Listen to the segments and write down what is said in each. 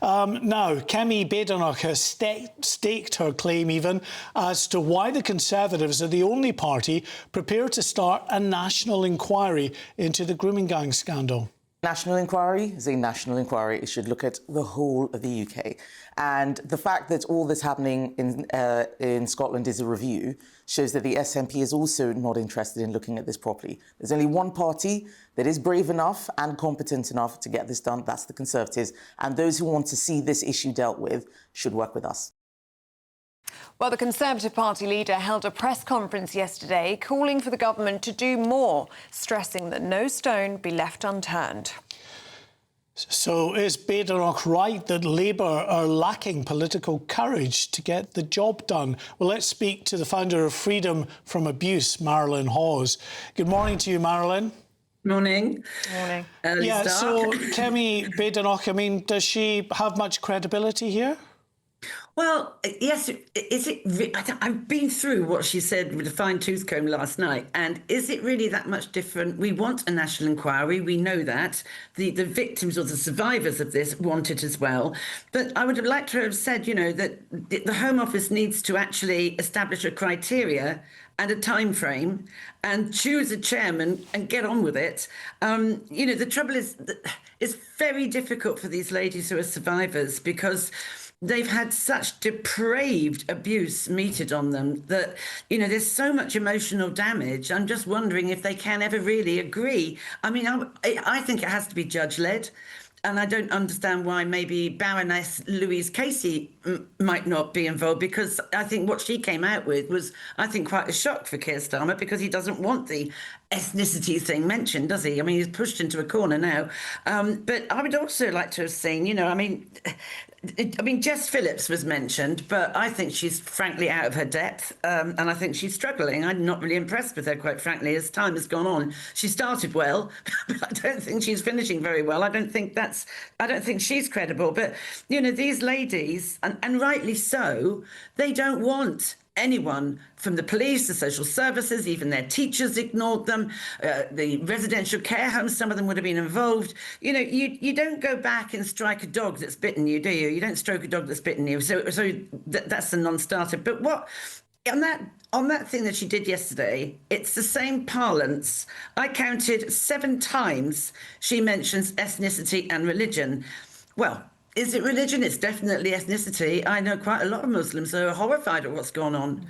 Now, Kemi Badenoch has staked her claim even as to why the Conservatives are the only party prepared to start a national inquiry into the grooming gang scandal. National inquiry is a national inquiry. It should look at the whole of the UK. And the fact that all this happening in Scotland is a review shows that the SNP is also not interested in looking at this properly. There's only one party that is brave enough and competent enough to get this done. That's the Conservatives. And those who want to see this issue dealt with should work with us. Well, the Conservative Party leader held a press conference yesterday calling for the government to do more, stressing that no stone be left unturned. So is Badenoch right that Labour are lacking political courage to get the job done? Well, let's speak to the founder of Freedom from Abuse, Marilyn Haws. Good morning to you, Marilyn. Morning. Morning. Yeah, so Kemi Badenoch, I mean, does she have much credibility here? Well, yes, I've been through what she said with a fine-tooth comb last night, and is it really that much different? We want a national inquiry, we know that. The victims or the survivors of this want it as well. But I would have liked to have said, you know, that the Home Office needs to actually establish a criteria and a time frame and choose a chairman and get on with it. You know, the trouble is that it's very difficult for these ladies who are survivors because they've had such depraved abuse meted on them that, you know, there's so much emotional damage. I'm just wondering if they can ever really agree. I mean, I think it has to be judge-led. And I don't understand why maybe Baroness Louise Casey might not be involved, because I think what she came out with was, I think, quite a shock for Keir Starmer, because he doesn't want the ethnicity thing mentioned, does he? I mean, he's pushed into a corner now. But I would also like to have seen, you know, I mean, Jess Phillips was mentioned, but I think she's frankly out of her depth, and I think she's struggling. I'm not really impressed with her, quite frankly, as time has gone on. She started well, but I don't think she's finishing very well. I don't think she's credible. But, you know, these ladies, and rightly so, they don't want anyone from the police, the social services, even their teachers ignored them, the residential care homes, some of them would have been involved. You know, you don't go back and strike a dog that's bitten you, do you? You don't stroke a dog that's bitten you. So that's a non-starter. But what, on that thing that she did yesterday, it's the same parlance. I counted 7 times she mentions ethnicity and religion. Well, is it religion? It's definitely ethnicity. I know quite a lot of Muslims who are horrified at what's gone on.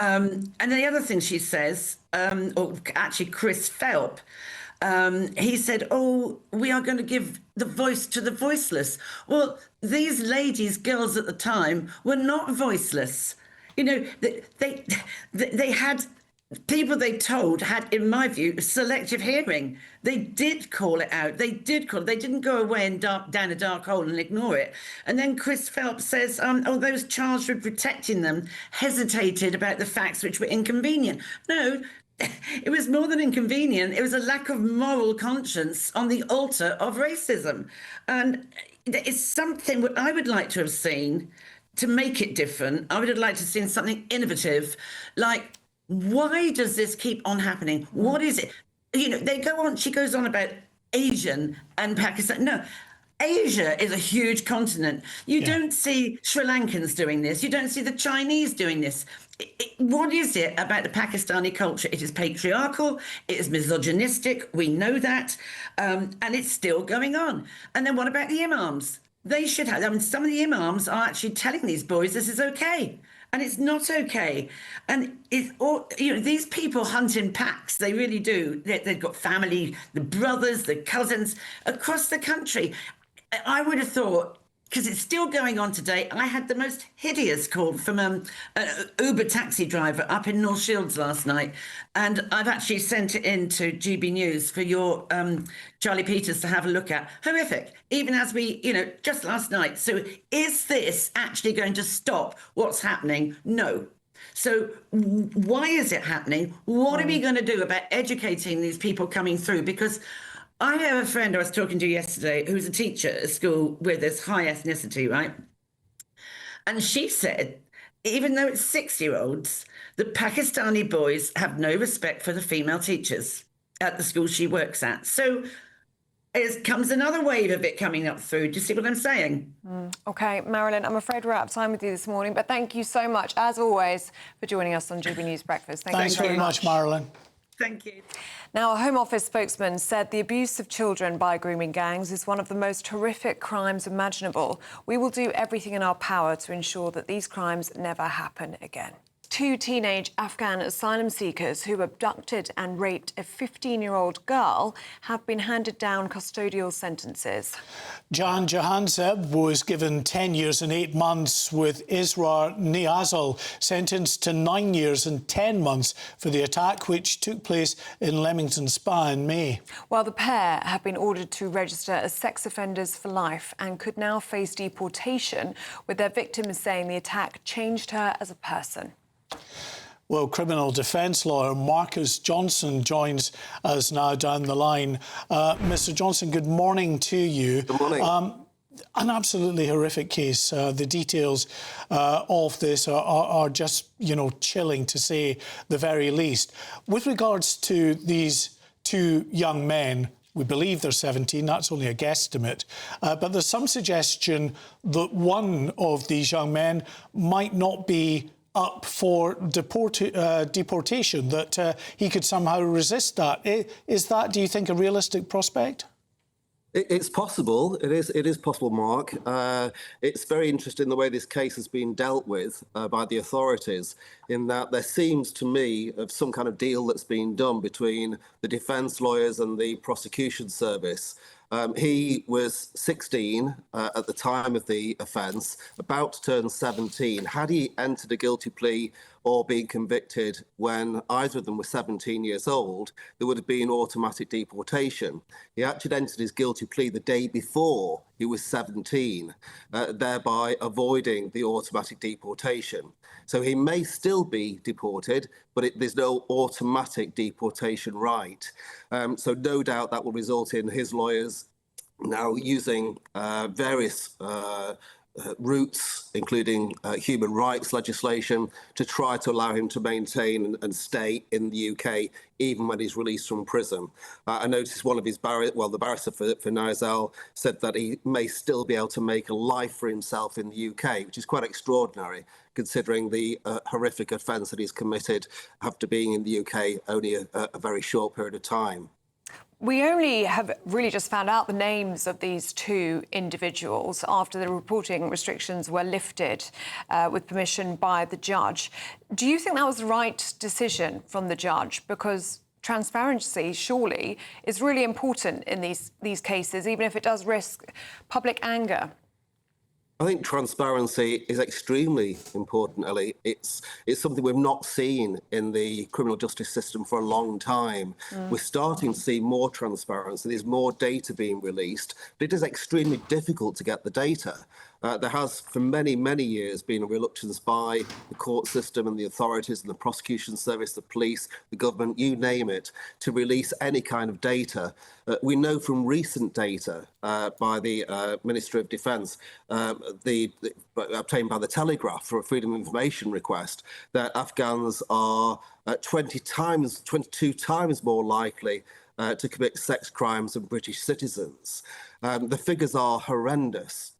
And the other thing she says, or actually Chris Phelps, he said, oh, we are going to give the voice to the voiceless. Well, these ladies, girls at the time, were not voiceless. You know, they had people they told had, in my view, selective hearing. They did call it out. They didn't go away and down a dark hole and ignore it. And then Chris Phelps says, oh, those charged with protecting them hesitated about the facts which were inconvenient. No, it was more than inconvenient. It was a lack of moral conscience on the altar of racism. And it's something what I would like to have seen to make it different. I would have liked to have seen something innovative, like, why does this keep on happening? What is it? You know, she goes on about Asian and Pakistan. No, Asia is a huge continent. You don't see Sri Lankans doing this. You don't see the Chinese doing this. What is it about the Pakistani culture? It is patriarchal. It is misogynistic. We know that. And it's still going on. And then what about the imams? They should have, I mean, some of the imams are actually telling these boys this is okay. And it's not okay. And it's all, you know, these people hunt in packs. They really do. They've got family, the brothers, the cousins across the country. I would have thought, because it's still going on today, I had the most hideous call from an Uber taxi driver up in North Shields last night. And I've actually sent it in to GB News for your Charlie Peters to have a look at. Horrific, even as we, you know, just last night. So is this actually going to stop what's happening? No. So why is it happening? What are we going to do about educating these people coming through? Because I have a friend I was talking to yesterday who's a teacher at a school where there's high ethnicity, right? And she said, even though it's 6-year-olds, the Pakistani boys have no respect for the female teachers at the school she works at. So comes another wave of it coming up through. Do you see what I'm saying? OK, Marilyn, I'm afraid we're out of time with you this morning, but thank you so much, as always, for joining us on GB News Breakfast. Thanks very much, Marilyn. Thank you. Now, a Home Office spokesman said the abuse of children by grooming gangs is one of the most horrific crimes imaginable. We will do everything in our power to ensure that these crimes never happen again. 2 teenage Afghan asylum seekers who abducted and raped a 15-year-old girl have been handed down custodial sentences. Jan Jahanzeb was given 10 years and 8 months, with Israr Niazal sentenced to 9 years and 10 months for the attack, which took place in Leamington Spa in May. Well, the pair have been ordered to register as sex offenders for life and could now face deportation, with their victims saying the attack changed her as a person. Well, criminal defence lawyer Marcus Johnson joins us now down the line. Mr Johnson, good morning to you. Good morning. An absolutely horrific case. The details of this are just, chilling to say the very least. With regards to these 2 young men, we believe they're 17, that's only a guesstimate. But there's some suggestion that one of these young men might not be up for deportation, that he could somehow resist that. Is that, do you think, a realistic prospect? It's possible. It is possible, Mark. It's very interesting the way this case has been dealt with by the authorities, in that there seems to me of some kind of deal that's been done between the defence lawyers and the prosecution service. He was 16 at the time of the offence, about to turn 17. Had he entered a guilty plea or been convicted when either of them were 17 years old, there would have been automatic deportation. He actually entered his guilty plea the day before he was 17, thereby avoiding the automatic deportation. So he may still be deported, but there's no automatic deportation right. So no doubt that will result in his lawyers now using various routes, including human rights legislation, to try to allow him to maintain and stay in the UK, even when he's released from prison. I noticed one of his the barrister for Niazal said that he may still be able to make a life for himself in the UK, which is quite extraordinary, considering the horrific offence that he's committed after being in the UK only a very short period of time. We only have really just found out the names of these 2 individuals after the reporting restrictions were lifted with permission by the judge. Do you think that was the right decision from the judge? Because transparency, surely, is really important in these cases, even if it does risk public anger. I think transparency is extremely important, Ellie. It's something we've not seen in the criminal justice system for a long time. We're starting to see more transparency. There's more data being released, but it is extremely difficult to get the data. There has, for many, many years, been a reluctance by the court system and the authorities and the prosecution service, the police, the government, you name it, to release any kind of data. We know from recent data by the Ministry of Defence, obtained by the Telegraph for a Freedom of Information request, that Afghans are 22 times more likely to commit sex crimes than British citizens. The figures are horrendous.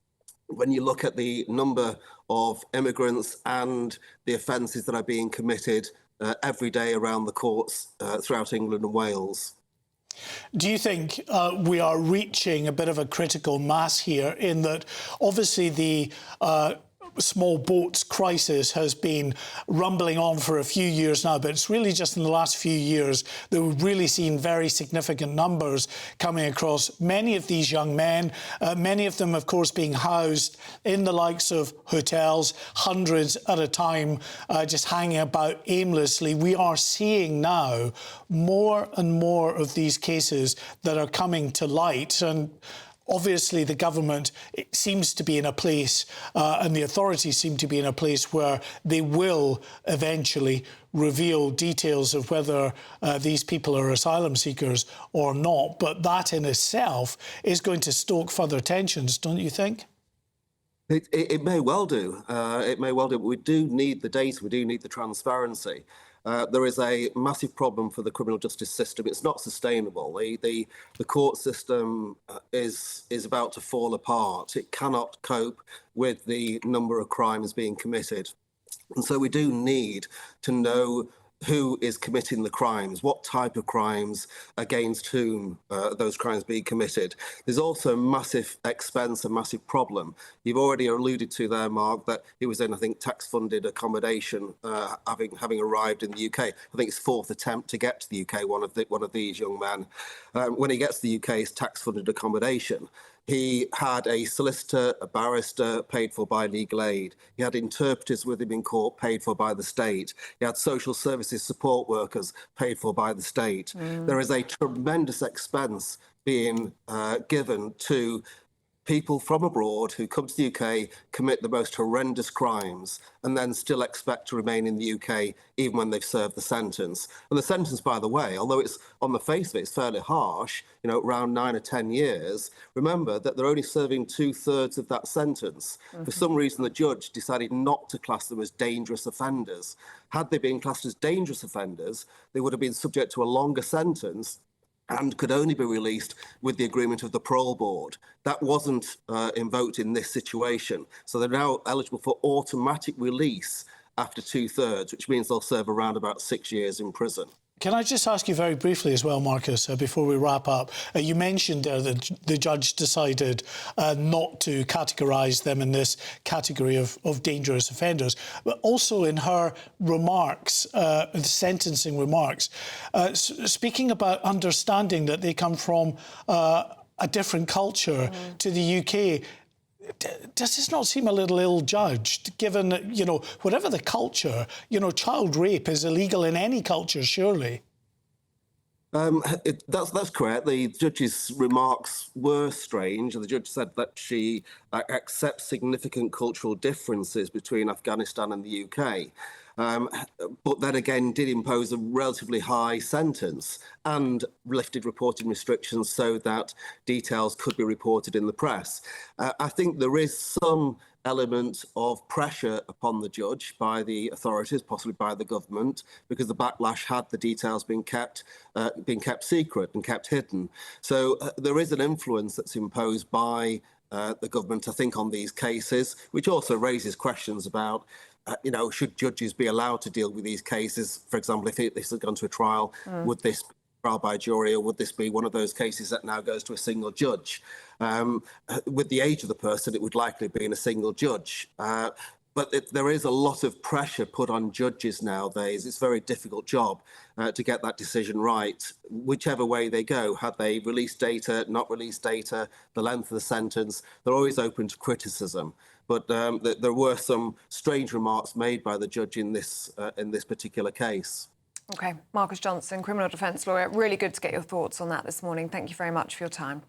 When you look at the number of immigrants and the offences that are being committed every day around the courts throughout England and Wales. Do you think we are reaching a bit of a critical mass here, in that obviously the small boats crisis has been rumbling on for a few years now, but it's really just in the last few years that we've really seen very significant numbers coming across many of these young men, many of them, of course, being housed in the likes of hotels, hundreds at a time, just hanging about aimlessly. We are seeing now more and more of these cases that are coming to light, and obviously, the government seems to be in a place, and the authorities seem to be in a place where they will eventually reveal details of whether these people are asylum seekers or not. But that in itself is going to stoke further tensions, don't you think? It may well do. It may well do. But we do need the data. We do need the transparency. there is a massive problem for the criminal justice system. It's not sustainable. The court system is about to fall apart. It cannot cope with the number of crimes being committed. And so we do need to know who is committing the crimes, what type of crimes, against whom those crimes being committed. There's also a massive expense, a massive problem. You've already alluded to there, Mark, that he was in, I think, tax-funded accommodation, having arrived in the UK. I think it's fourth attempt to get to the UK, one of these young men. When he gets to the UK, it's tax-funded accommodation. He had a solicitor, a barrister paid for by legal aid. He had interpreters with him in court paid for by the state. He had social services support workers paid for by the state. There is a tremendous expense being given to people from abroad who come to the UK, commit the most horrendous crimes, and then still expect to remain in the UK even when they've served the sentence. And the sentence, by the way, although it's on the face of it, it's fairly harsh, around 9 or 10 years, remember that they're only serving 2/3 of that sentence. For some reason, the judge decided not to class them as dangerous offenders. Had they been classed as dangerous offenders, they would have been subject to a longer sentence and could only be released with the agreement of the parole board. That wasn't invoked in this situation. So they're now eligible for automatic release after 2/3, which means they'll serve around about 6 years in prison. Can I just ask you very briefly as well, Marcus, before we wrap up? You mentioned there that the judge decided not to categorise them in this category of dangerous offenders, but also in her remarks, the sentencing remarks, speaking about understanding that they come from a different culture to the UK. Does this not seem a little ill-judged, given that, whatever the culture, child rape is illegal in any culture, surely? That's correct. The judge's remarks were strange. The judge said that she accepts significant cultural differences between Afghanistan and the UK. But then again did impose a relatively high sentence and lifted reporting restrictions so that details could be reported in the press. I think there is some element of pressure upon the judge by the authorities, possibly by the government, because the backlash had the details being kept secret and kept hidden. So there is an influence that's imposed by the government, I think, on these cases, which also raises questions about should judges be allowed to deal with these cases? For example, if this had gone to a trial, would this be trial by jury, or would this be one of those cases that now goes to a single judge? With the age of the person, it would likely be in a single judge. But there is a lot of pressure put on judges nowadays. It's a very difficult job to get that decision right, whichever way they go. Had they released data, not released data, the length of the sentence, they're always open to criticism. But there were some strange remarks made by the judge in this particular case. OK, Marcus Johnson, criminal defence lawyer. Really good to get your thoughts on that this morning. Thank you very much for your time.